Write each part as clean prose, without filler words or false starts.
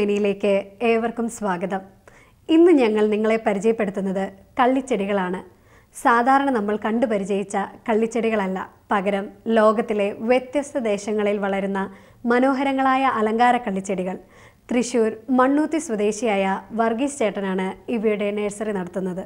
മെനിയിലേക്ക് ഏവർക്കും സ്വാഗതം. ഇന്ന് ഞങ്ങൾ നിങ്ങളെ പരിചയപ്പെടുത്തുന്നത് കള്ളിച്ചെടികളാണ്. സാധാരണ നമ്മൾ കണ്ടുപരിചയിച്ച കള്ളിച്ചെടികളല്ല, പകരം ലോകത്തിലെ വ്യത്യസ്ത ദേശങ്ങളിൽ വളരുന്ന മനോഹരങ്ങളായ അലങ്കാര കള്ളിച്ചെടികൾ. തൃശൂർ മണ്ണൂത്തി സ്വദേശിയായ വർഗീസ് ചേട്ടനാണ് ഇവയുടെ നഴ്സറി നടത്തുന്നത്.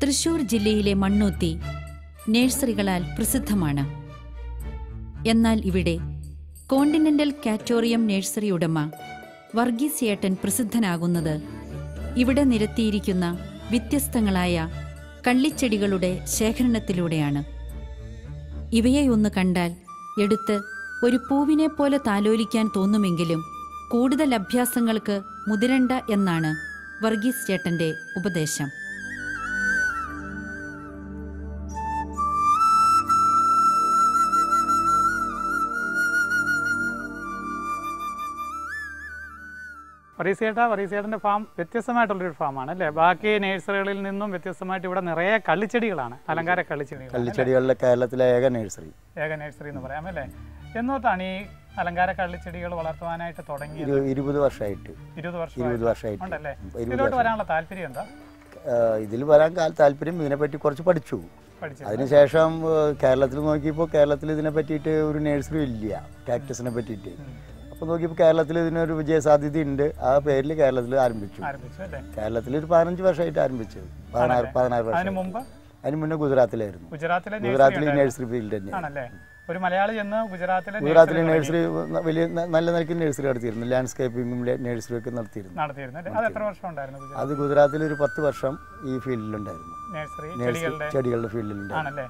തൃശൂർ ജില്ലയിലെ മണ്ണൂത്തി നഴ്സറികളാൽ പ്രസിദ്ധമാണ്. എന്നാൽ ഇവിടെ കോണ്ടിനെന്റൽ കാറ്റോറിയം നഴ്സറി ഉടമ വർഗീസ് ചേട്ടൻ പ്രസിദ്ധനാകുന്നത് ഇവിടെ നിരത്തിയിരിക്കുന്ന വ്യത്യസ്തങ്ങളായ കള്ളിച്ചെടികളുടെ ശേഖരണത്തിലൂടെയാണ്. ഇവയെ ഒന്ന് കണ്ടാൽ എടുത്ത് ഒരു പൂവിനെ പോലെ താലോലിക്കാൻ തോന്നുമെങ്കിലും കൂടുതൽ അഭ്യാസങ്ങൾക്ക് മുതിരണ്ട എന്നാണ് വർഗീസ് ചേട്ടന്റെ ഉപദേശം. വറീസേട്ടൻ്റെ ഫാം വ്യത്യസ്തമായിട്ടുള്ളൊരു ഫാമാണ് അല്ലേ? ബാക്കി നഴ്സറികളിൽ നിന്നും വ്യത്യസ്തമായിട്ട് ഇവിടെ നിറയെ കള്ളിച്ചെടികളാണ്, അലങ്കാര കള്ളിച്ചെടികളുടെ കേരളത്തിലെ ഏക നഴ്സറി എന്ന് പറയാം അല്ലേ? എന്നോട്ടാണ് ഈ അലങ്കാര കള്ളിച്ചെടികൾ വളർത്തുവാനായിട്ട് തുടങ്ങിയത്? 20 വർഷമായിട്ട്. 20 വർഷമായിട്ട് ഉണ്ടല്ലേ? ഇതിലോട്ട് വരാനുള്ള താല്പര്യം എന്താ? ഇതിൽ വരാൻ താല്പര്യം, ഇതിനെപ്പറ്റി കുറച്ച് പഠിച്ചു. അതിനുശേഷം കേരളത്തിൽ നോക്കിയപ്പോൾ കേരളത്തിൽ ഇതിനെ പറ്റിയിട്ട് ഒരു നഴ്സറി ഇല്ല, കാക്ടസിനെ പറ്റിയിട്ട്. അപ്പോൾ നോക്കിയപ്പോൾ കേരളത്തിൽ ഇതിനൊരു വിജയസാധ്യത ഉണ്ട്. ആ പേരിൽ കേരളത്തിൽ ആരംഭിച്ചു. കേരളത്തിൽ ഒരു 15 വർഷമായിട്ട് ആരംഭിച്ചത്, 16 വർഷം. അതിന് മുന്നേ ഗുജറാത്തിലായിരുന്നു. ഗുജറാത്തിലെ നഴ്സറി ഫീൽഡ് തന്നെയാണ്. ഒരു മലയാളി ഗുജറാത്തിലെ നഴ്സറി വലിയ നല്ല നിലയ്ക്ക് നഴ്സറി നടത്തിയിരുന്നു. ലാൻഡ്സ്കേപ്പിംഗും നഴ്സറി ഒക്കെ നടത്തിയിരുന്നു. അത് ഗുജറാത്തിൽ ഒരു 10 വർഷം ഈ ഫീൽഡിലുണ്ടായിരുന്നു, ചെടികളുടെ ഫീൽഡിലുണ്ടായിരുന്നു.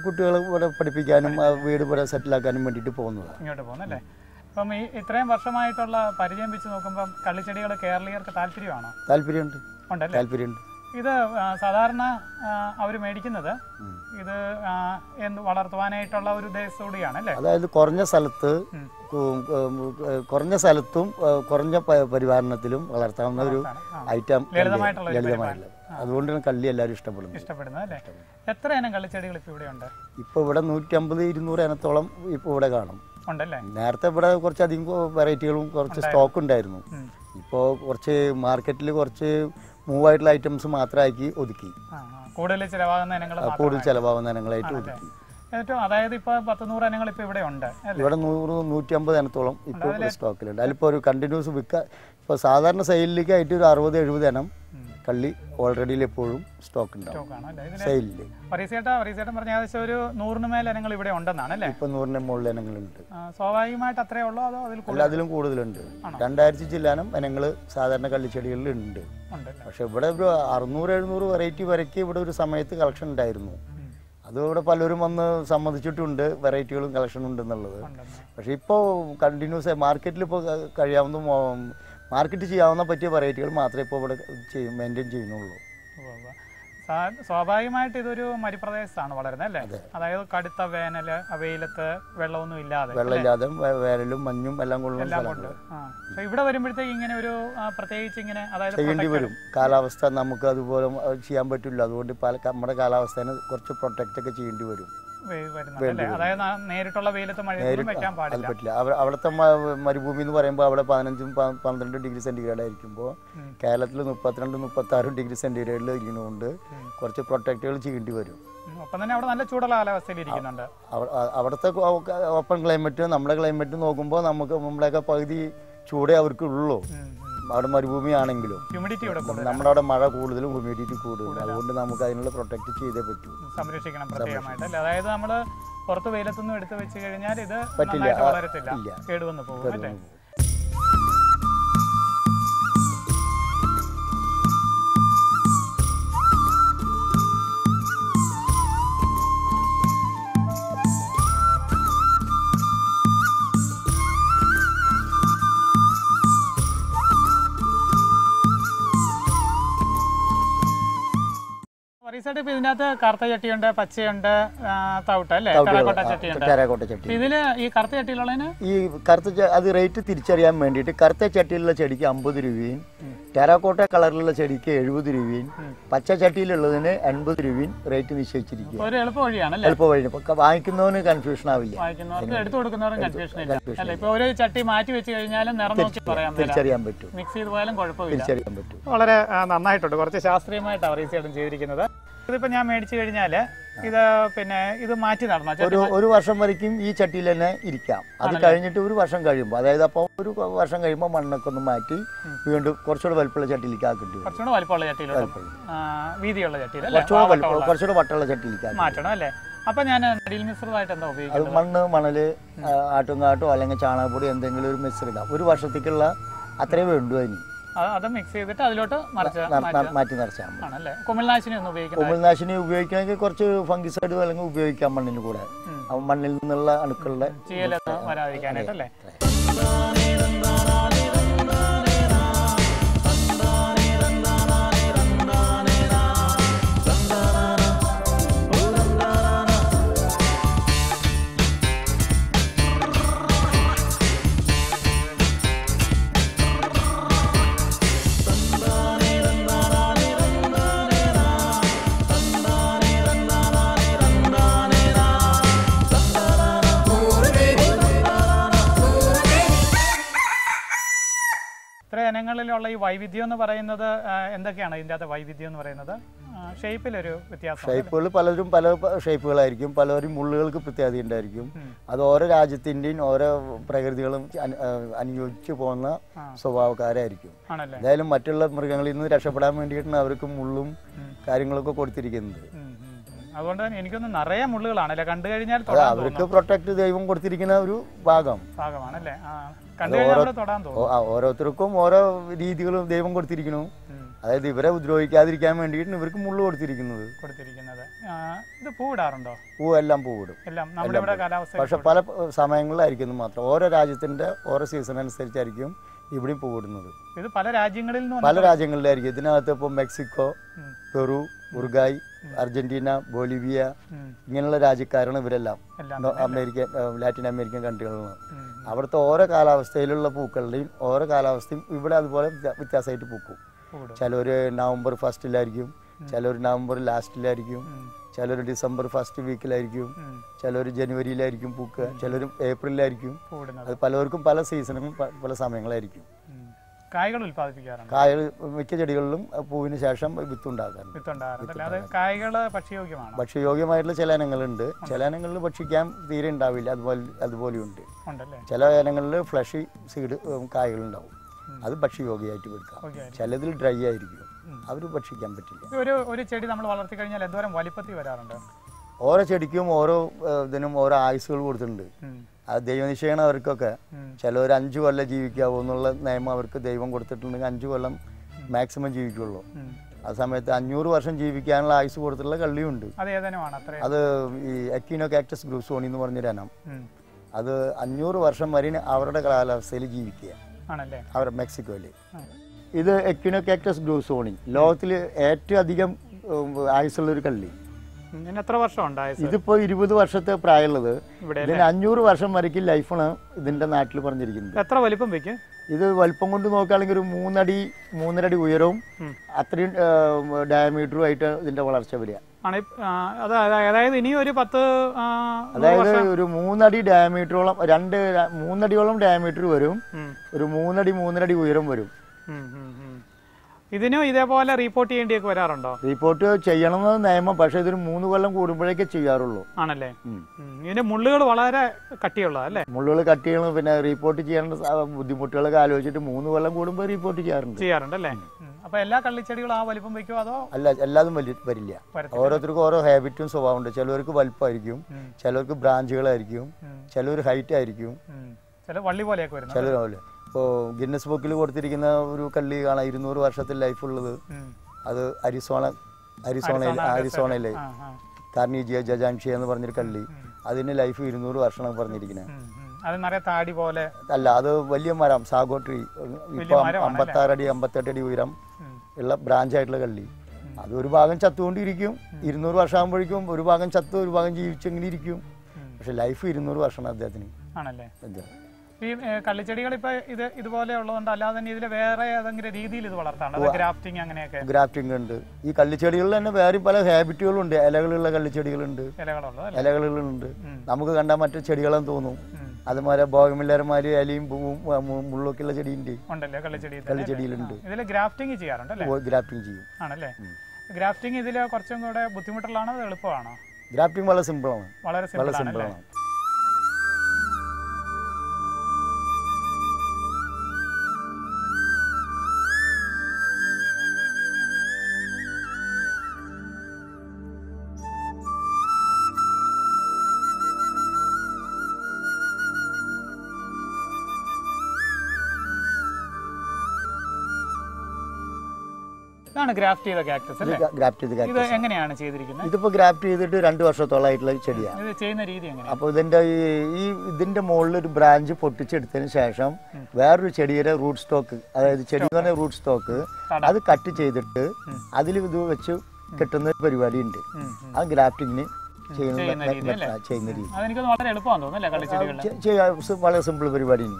കുട്ടികളെ ഇവിടെ പഠിപ്പിക്കാനും വീട് ഇവിടെ സെറ്റിലാക്കാനും വേണ്ടിയിട്ട് പോകുന്നതാണ്. ഇങ്ങോട്ട് പോകുന്നല്ലേ? അപ്പം ഈ ഇത്രയും വർഷമായിട്ടുള്ള പരിചയം വെച്ച് നോക്കുമ്പോൾ കള്ളിച്ചെടികൾ കേരളീയർക്ക് താല്പര്യമാണോ? താല്പര്യമുണ്ട്, താല്പര്യമുണ്ട്. ഇത് സാധാരണ അവർ മേടിക്കുന്നത് ഇത് വളർത്തുവാനായിട്ടുള്ള ഒരു ഉദ്ദേശത്തോടെയാണ് അല്ലേ? അതായത് കുറഞ്ഞ സ്ഥലത്തും കുറഞ്ഞ പരിപാലനത്തിലും വളർത്താവുന്ന ഒരു ഐറ്റം, ലളിതമായിട്ടുള്ള. അതുകൊണ്ടാണ് കള്ളി എല്ലാവരും ഇഷ്ടപ്പെടുന്നത് അല്ലേ? എത്ര ഇനം കള്ളിച്ചെടികൾ ഇപ്പോൾ ഇവിടെ ഉണ്ട്? ഇപ്പോൾ ഇവിടെ 150-200 ഇനത്തോളം ഇപ്പോൾ ഇവിടെ കാണും. ഉണ്ടല്ലേ? നേരത്തെ ഇവിടെ കുറച്ചധികം വെറൈറ്റികളും കുറച്ച് സ്റ്റോക്ക് ഉണ്ടായിരുന്നു. ഇപ്പോൾ കുറച്ച് മാർക്കറ്റിൽ കുറച്ച് മൂവായിട്ടുള്ള ഐറ്റംസ് മാത്രമാക്കി ഒതുക്കി, കൂടുതൽ ചിലവാകുന്ന ഇനങ്ങളായിട്ട് ഒതുക്കി. അതായത് ഇപ്പോൾ 100-100 ഇനങ്ങൾ ഇപ്പോൾ ഇവിടെ ഉണ്ട്. ഇവിടെ 100-150 ഇനത്തോളം ഇപ്പോൾ സ്റ്റോക്കിലുണ്ട്. അതിലിപ്പോൾ ഒരു കണ്ടിന്യൂസ് വിൽക്കാൻ ഇപ്പോൾ സാധാരണ സെയിലിലേക്ക് ആയിട്ട് ഒരു 60-70 ഇനം കള്ളി ഓൾറെഡി എപ്പോഴും സ്റ്റോക്ക് ഉണ്ടാവും സെയിലില്. വറീസേട്ടൻ പറഞ്ഞ ഏകദേശം ഒരു 100 മേൽ ഇനങ്ങൾ ഇവിടെ ഉണ്ടെന്നാണ് അല്ലേ? ഇപ്പൊ 100 മുകളിൽ ഇനങ്ങളുണ്ട്. സ്വാഭാവികമായിട്ട് അത്രേ ഉള്ളൂ അതോ അതിലും കൂടുതലുണ്ട്? 2000 ചില്ലാനം ഇനങ്ങൾ സാധാരണ കള്ളിച്ചെടികളിൽ ഉണ്ട്. പക്ഷെ ഇവിടെ ഒരു 600-700 വെറൈറ്റി വരയ്ക്ക് ഇവിടെ ഒരു സമയത്ത് കളക്ഷൻ ഉണ്ടായിരുന്നു. അത് ഇവിടെ പലരും വന്ന് സമ്മതിച്ചിട്ടുണ്ട്, വെറൈറ്റികളും കളക്ഷൻ ഉണ്ടെന്നുള്ളത്. പക്ഷെ ഇപ്പോൾ കണ്ടിന്യൂസ് മാർക്കറ്റിൽ ഇപ്പോൾ മാർക്കറ്റ് ചെയ്യാവുന്ന പറ്റിയ വെറൈറ്റികൾ മാത്രമേ ഇപ്പോൾ ഇവിടെ മെയിൻറ്റെയിൻ ചെയ്യുന്നുള്ളൂ. സ്വാഭാവികമായിട്ട് ഇതൊരു മരുപ്രദേശത്താണ് വളരുന്നത് അല്ലേ? അതായത് കടുത്ത വേനല്, വെയിലത്ത് വെള്ളമൊന്നും ഇല്ലാതെ വേനലും മഞ്ഞും എല്ലാം കൊണ്ട് ഇവിടെ വരുമ്പോഴത്തേക്ക് ഇങ്ങനെ ഒരു പ്രത്യേകിച്ച് ഇങ്ങനെ അതായത് ചെയ്യേണ്ടി വരും. കാലാവസ്ഥ നമുക്ക് അതുപോലെ ചെയ്യാൻ പറ്റില്ല. അതുകൊണ്ട് നമ്മുടെ കാലാവസ്ഥേനെ കുറച്ച് പ്രൊട്ടക്റ്റ് ഒക്കെ ചെയ്യേണ്ടി വരും. നേരിട്ടുള്ള വെയിലത്ത് പറ്റില്ല. അവിടുത്തെ മരുഭൂമി എന്ന് പറയുമ്പോൾ അവിടെ 15-12 ഡിഗ്രി സെന്റിഗ്രേഡ് ആയിരിക്കുമ്പോൾ കേരളത്തിൽ 32-36 ഡിഗ്രി സെന്റിഗ്രേഡിൽ ഇരിക്കുന്നതുകൊണ്ട് കുറച്ച് പ്രൊട്ടക്റ്റുകൾ ചെയ്യേണ്ടി വരും. അവിടുത്തെ ഓപ്പൺ ക്ലൈമറ്റ് നമ്മുടെ ക്ലൈമറ്റ് നോക്കുമ്പോൾ നമ്മുടെയൊക്കെ പകുതി ചൂടേ അവർക്കുള്ളൂ. അവിടെ മരുഭൂമി ആണെങ്കിലും നമ്മുടെ അവിടെ മഴ കൂടുതലും ഹ്യൂമിഡിറ്റി കൂടുതലും. അതുകൊണ്ട് നമുക്ക് അതിനുള്ള പ്രൊട്ടക്ട് ചെയ്തേ പറ്റൂ, സംരക്ഷിക്കണം പ്രത്യേകമായിട്ട്. അതായത് നമ്മൾ പുറത്ത് വെയിലത്തൊന്നും എടുത്ത് വെച്ച് കഴിഞ്ഞാൽ ഇത് പറ്റില്ല, വളരത്തില്ല, കേടുവന്ന് പോകും അല്ലേ? റീസെന്റ് ഇപ്പൊ ഇതിനകത്ത് കറുത്ത ചട്ടിയുണ്ട്, പച്ചയുണ്ട്, തവിട്ട് അല്ലേ, ടെറാക്കോട്ട ചട്ടിയുണ്ട്. ടെറാക്കോട്ട ചട്ടി. ഇതില് ഈ കറുത്ത ചട്ടിയിലുള്ളതിന് ഈ കറുത്ത അത് റേറ്റ് തിരിച്ചറിയാൻ വേണ്ടിയിട്ട് കറുത്ത ചട്ടിയിലുള്ള ചെടിക്ക് 50 രൂപയും ടെറാക്കോട്ട കളറിലുള്ള ചെടിക്ക് 70 രൂപയും പച്ച ചട്ടിയിലുള്ളതിന് 80 രൂപയും റേറ്റ് നിശ്ചയിച്ചിരിക്കും. ഒരു എളുപ്പ വഴിയാണ്, എളുപ്പ വഴി. വാങ്ങിക്കുന്നവന് കൺഫ്യൂഷൻ ആവില്ല, വാങ്ങിക്കുന്നവർക്ക് എടുത്തു കൊടുക്കുന്നവരും കൺഫ്യൂഷൻ ഇല്ല അല്ലേ. ഇപ്പൊ ഒരു ചട്ടി മാറ്റി വെച്ച് കഴിഞ്ഞാലും നിറം നോക്കി പറയാൻ തിരിച്ചറിയാൻ പറ്റും, മിക്സ് ചെയ്ത് പോയാലും കുഴപ്പമില്ല, തിരിച്ചറിയാൻ പറ്റും. വളരെ നന്നായിട്ടുണ്ട്, കുറച്ച് ശാസ്ത്രീയമായിട്ടാണ് റീസേർച്ചും ചെയ്തിരിക്കുന്നത്. ഇതിപ്പോ ഞാൻ മേടിച്ചു കഴിഞ്ഞാല് ഇത് മാറ്റി നടന്ന ഒരു വർഷം വരയ്ക്കും ഈ ചട്ടിയിൽ തന്നെ ഇരിക്കാം. അത് കഴിഞ്ഞിട്ട് ഒരു വർഷം കഴിയുമ്പോൾ, അതായത് അപ്പോൾ ഒരു വർഷം കഴിയുമ്പോൾ മണ്ണൊക്കെ ഒന്ന് മാറ്റി വീണ്ടും കുറച്ചുകൂടെ വലുപ്പമുള്ള ചട്ടിയിലേക്ക് ആക്കിട്ട് കുറച്ചുകൂടെ വലുപ്പമുള്ള ചട്ടിയിലോട്ട്, വീതിയുള്ള ചട്ടിയിൽ കുറച്ചുകൂടെ വട്ടമുള്ള ചട്ടിയിലേക്ക് മാറ്റണം അല്ലേ. അപ്പൊ ഞാൻ അടിയിൽ മിശ്രിതമായിട്ട് എന്താ ഉപയോഗിക്കുന്നത്? മണ്ണ്, മണല്, ആട്ടുംകാട്ടോ അല്ലെങ്കിൽ ചാണകപ്പൊടി എന്തെങ്കിലും ഒരു മിശ്രിതം ഒരു വർഷത്തേക്കുള്ള അത്രേ വേണ്ടു. അതിന് അത് മിക്സ് ചെയ്തിട്ട് അതിലോട്ട് മാറ്റി നിറച്ചാൽ ആണല്ലേ. കുമിൾനാശിനി ഒന്നും ഉപയോഗിക്കുന്നത്? കുമിൾനാശിനി ഉപയോഗിക്കണമെങ്കിൽ കുറച്ച് ഫംഗിസൈഡ് അല്ലെങ്കിൽ ഉപയോഗിക്കാം മണ്ണിന് കൂടെ, മണ്ണിൽ നിന്നുള്ള അണുക്കളുടെ ചീലൊന്നും വരാതിരിക്കാനായിട്ടല്ലേ. ഇത്ര ഇനങ്ങളിലുള്ള ഈ വൈവിധ്യം എന്ന് പറയുന്നത് എന്തൊക്കെയാണ്? ഇതിൻ്റെ അകത്ത് വൈവിധ്യം എന്ന് പറയുന്നത് ഷേപ്പിലൊരു വ്യത്യാസം. ഷേപ്പുകൾ പലരും പല ഷേപ്പുകളായിരിക്കും, പലരും മുള്ളുകൾക്ക് പ്രത്യേകത ഉണ്ടായിരിക്കും. അത് ഓരോ രാജ്യത്തിൻ്റെയും ഓരോ പ്രകൃതികളും അനുയോജിച്ച് പോകുന്ന സ്വഭാവക്കാരായിരിക്കും. എന്തായാലും മറ്റുള്ള മൃഗങ്ങളിൽ നിന്ന് രക്ഷപ്പെടാൻ വേണ്ടിയിട്ടാണ് അവർക്ക് മുള്ളും കാര്യങ്ങളൊക്കെ കൊടുത്തിരിക്കുന്നത്. അതുകൊണ്ട് തന്നെ എനിക്കൊന്ന് നിറയെ മുള്ളുകളാണല്ലേ കണ്ടു കഴിഞ്ഞാൽ. അവർക്ക് പ്രൊട്ടക്ട് ദൈവം കൊടുത്തിരിക്കുന്ന ഒരു ഭാഗമാണല്ലേ. ഓരോരുത്തർക്കും ഓരോ രീതികളും ദൈവം കൊടുത്തിരിക്കുന്നു. അതായത് ഇവരെ ഉപദ്രവിക്കാതിരിക്കാൻ വേണ്ടിയിട്ട് ഇവർക്ക് മുള്ളു കൊടുത്തിരിക്കുന്നത്. ഇത് പൂവിടാറുണ്ടോ? പൂവെല്ലാം പൂവിടും, പക്ഷെ പല സമയങ്ങളിലായിരിക്കും മാത്രം. ഓരോ രാജ്യത്തിന്റെ ഓരോ സീസൺ അനുസരിച്ചായിരിക്കും ഇവിടെയും പൂവിടുന്നത്. ഇത് പല രാജ്യങ്ങളിലായിരിക്കും. ഇതിനകത്ത് ഇപ്പോൾ Mexico, Peru, Uruguay, Argentina, Bolivia ഇങ്ങനെയുള്ള രാജ്യക്കാരാണ് ഇവരെല്ലാം. ലാറ്റിൻ അമേരിക്കൻ കൺട്രികളിലാണ്. അവിടുത്തെ ഓരോ കാലാവസ്ഥയിലുള്ള പൂക്കളുടെയും ഓരോ കാലാവസ്ഥയും ഇവിടെ അതുപോലെ വ്യത്യാസമായിട്ട് പൂക്കും. ചിലർ നവംബർ ഫസ്റ്റിലായിരിക്കും, ചിലർ നവംബർ ലാസ്റ്റിലായിരിക്കും, ചിലർ ഡിസംബർ ഫസ്റ്റ് വീക്കിലായിരിക്കും, ചിലർ ജനുവരിയിലായിരിക്കും പൂക്കുക, ചിലർ ഏപ്രിലായിരിക്കും. അത് പലർക്കും പല സീസണും പല സമയങ്ങളായിരിക്കും. കായകൾ ഉൽപ്പാദിപ്പിക്കാറുണ്ട്. കായകൾ മിക്ക ചെടികളിലും പൂവിന് ശേഷം വിത്തുണ്ടാകാറുണ്ട്. ഭക്ഷ്യയോഗ്യമായിട്ടുള്ള ചില ഇനങ്ങളുണ്ട്, ചില ഇനങ്ങളിൽ ഭക്ഷിക്കാൻ തീരെ ഉണ്ടാവില്ല, അതുപോലെയുണ്ട്. ചില ഇനങ്ങളിൽ ഫ്ലഷി സീഡ് കായകളുണ്ടാവും, അത് ഭക്ഷ്യയോഗ്യമായിട്ട് കൊടുക്കാം. ചിലതിൽ ഡ്രൈ ആയിരിക്കും, അവർ ഭക്ഷിക്കാൻ പറ്റില്ല. ഒരു ചെടി നമ്മൾ വളർത്തി കഴിഞ്ഞാൽ എന്തോരം വലിപ്പത്തിൽ വരാറുണ്ട്? ഓരോ ചെടിക്കും ഓരോ ഇതിനും ഓരോ ആയുസുകൾ കൊടുത്തിട്ടുണ്ട്. അത് ദൈവനിശ്ചയാണ് അവർക്കൊക്കെ. ചിലർ 5 കൊല്ലം ജീവിക്കാവൂ എന്നുള്ള നിയമം അവർക്ക് ദൈവം കൊടുത്തിട്ടുണ്ടെങ്കിൽ 5 കൊല്ലം മാക്സിമം ജീവിക്കുള്ളൂ. ആ സമയത്ത് 500 വർഷം ജീവിക്കാനുള്ള ആയുസ് കൊടുത്തിട്ടുള്ള കള്ളിയുണ്ട്. അത് ഈ എക്വിനോകാക്ടസ് ഗ്രൂസോണി എന്ന് പറഞ്ഞൊരു ഇനം. അത് 500 വർഷം വരെ അവരുടെ കാലാവസ്ഥയിൽ ജീവിക്കുക, അവർ മെക്സിക്കോയിൽ. ഇത് എക്വിനോകാക്ടസ് ഗ്രൂസോണി ലോകത്തിൽ ഏറ്റവും അധികം ആയുസുള്ളൊരു കള്ളി. എത്ര വർഷം ഉണ്ടായി? ഇതിപ്പോ 20 വർഷത്തെ പ്രായമുള്ളത്. ഇതിന് 500 വർഷം വരയ്ക്കും ലൈഫാണ് ഇതിന്റെ നാട്ടിൽ പറഞ്ഞിരിക്കുന്നത്. എത്ര വലിപ്പം വെക്കും? ഇത് വലിപ്പം കൊണ്ട് നോക്കുകയാണെങ്കിൽ ഒരു 3 അടി 3.5 അടി ഉയരവും അത്രയും ഡയമീറ്ററും ആയിട്ട് ഇതിന്റെ വളർച്ച വരിക. അതായത് ഇനി ഒരു 10, അതായത് ഒരു 3 അടി ഡയമീറ്ററോളം 3 അടിയോളം ഡയമീറ്റർ വരും, ഒരു 3 അടി 3.5 അടി ഉയരം വരും. ഇതിനും ഇതേപോലെ റിപ്പോർട്ട് ചെയ്യേണ്ടിയൊക്കെ വരാറുണ്ടോ? റിപ്പോർട്ട് ചെയ്യണമെന്ന് നിയമം, പക്ഷെ ഇതൊരു 3 കൊല്ലം കൂടുമ്പോഴേക്കേ ചെയ്യാറുള്ളൂ. ആണല്ലേ. ഇതിന്റെ മുള്ളുകൾ വളരെ കട്ടിയുള്ളതല്ലേ? മുള്ളുകൾ കട്ടിയാണ്. പിന്നെ റിപ്പോർട്ട് ചെയ്യേണ്ട ബുദ്ധിമുട്ടുകളൊക്കെ ആലോചിച്ചിട്ട് 3 കൊല്ലം കൂടുമ്പോൾ റിപ്പോർട്ട് ചെയ്യാറുണ്ടല്ലേ. അപ്പൊ എല്ലാ കള്ളിച്ചെടികളും ആ വലിപ്പം വെക്കുമോ അതോ? അല്ല, എല്ലാതും വരില്ല. ഓരോരുത്തർക്കും ഓരോ ഹാബിറ്റും സ്വഭാവമുണ്ട്. ചിലവർക്ക് വലിപ്പമായിരിക്കും, ചിലവർക്ക് ബ്രാഞ്ചുകളായിരിക്കും, ചിലവർ ഹൈറ്റ് ആയിരിക്കും, ചില വള്ളി പോലെയൊക്കെ വരും. ചില പോലെ ഇപ്പോൾ ഗിന്നസ് ബുക്കിൽ കൊടുത്തിരിക്കുന്ന ഒരു കള്ളി കാണാം 200 വർഷത്തിൽ ലൈഫുള്ളത്. അത് അരിസോണയിലെ കാർണീജിയ ജജാൻഷിയ എന്ന് പറഞ്ഞൊരു കള്ളി. അതിന് ലൈഫ് 200 വർഷമാണ് പറഞ്ഞിരിക്കുന്നത്. അല്ല, അത് വലിയ മരം, സാഗോ ട്രീ. ഇപ്പൊ 56 അടി 58 അടി ഉയരം ഉള്ള ബ്രാഞ്ച് ആയിട്ടുള്ള കള്ളി. അത് ഒരു ഭാഗം ചത്തുകൊണ്ടിരിക്കും. 200 വർഷം ആകുമ്പോഴേക്കും ഒരു ഭാഗം ചത്ത് ഒരു ഭാഗം ജീവിച്ചെങ്ങനെ ഇരിക്കും. പക്ഷെ ലൈഫ് 200 വർഷമാണ് അദ്ദേഹത്തിന്. ആണല്ലേ? ഈ കള്ളിച്ചെടികൾ ഇപ്പൊ ഇതുപോലെ ഉള്ളതുകൊണ്ട് അല്ലാതെ തന്നെ ഇതിൽ വേറെ ഏതെങ്കിലും രീതിയിൽ ഇത് വളർത്താണ്ട് ഗ്രാഫ്റ്റിംഗ് അങ്ങനെയൊക്കെ? ഗ്രാഫ്റ്റിംഗ് ഉണ്ട്. ഈ കള്ളിച്ചെടികളിൽ തന്നെ വേറെ പല ഹാബിറ്റുകളുണ്ട്. ഇലകളുള്ള കള്ളിച്ചെടികളുണ്ട്, ഇലകളുണ്ട്. നമുക്ക് കണ്ടാൽ മറ്റു ചെടികളെന്ന് തോന്നും. അതുപോലെ ബോഗൻവില്ലർമാര് ഇലയും പൂവും മുള്ളൊക്കെ ഉള്ള ചെടിയുണ്ട്, കള്ളിച്ചെടിയിലുണ്ട്. ഗ്രാഫ്റ്റിംഗ് ചെയ്യാറുണ്ട്? ഗ്രാഫ്റ്റിംഗ് ചെയ്യും. ആണല്ലേ? ഗ്രാഫ്റ്റിംഗ് ഇതിൽ കുറച്ചും കൂടെ ബുദ്ധിമുട്ടുള്ളതാണോ എളുപ്പമാണോ? ഗ്രാഫ്റ്റിംഗ് വളരെ സിമ്പിളാണ്. വളരെ സിമ്പിളാണ്. ഇതാണ് ഗ്രാഫ്റ്റ് ചെയ്ത കാക്ടസ് അല്ലേ? ഗ്രാഫ്റ്റ് ചെയ്ത ഇത് എങ്ങനെയാണ് ചെയ്തിരിക്കുന്നത്? ഇതിപ്പോ ഗ്രാഫ്റ്റ് ചെയ്തിട്ട് 2 വർഷത്തോളമായിട്ടുള്ള ചെടിയാണ്. ഇത് ചെയ്യുന്ന രീതി എങ്ങനെയാണ്? അപ്പോൾ ഇതിന്റെ മുകളിൽ ഒരു ബ്രാഞ്ച് പൊട്ടിച്ചെടുത്തതിന് ശേഷം വേറൊരു ചെടിയുടെ റൂട്ട് സ്റ്റോക്ക്, അതായത് ചെടി എന്ന് പറഞ്ഞ റൂട്ട് സ്റ്റോക്ക്, അത് കട്ട് ചെയ്തിട്ട് അതിൽ ഇത് വെച്ച് കെട്ടുന്ന ഒരു പരിപാടി ഉണ്ട്. ആ ഗ്രാഫ്റ്റിങ്ങിന് ചെയ്യുന്ന രീതി വളരെ സിമ്പിൾ പരിപാടിയാണ്.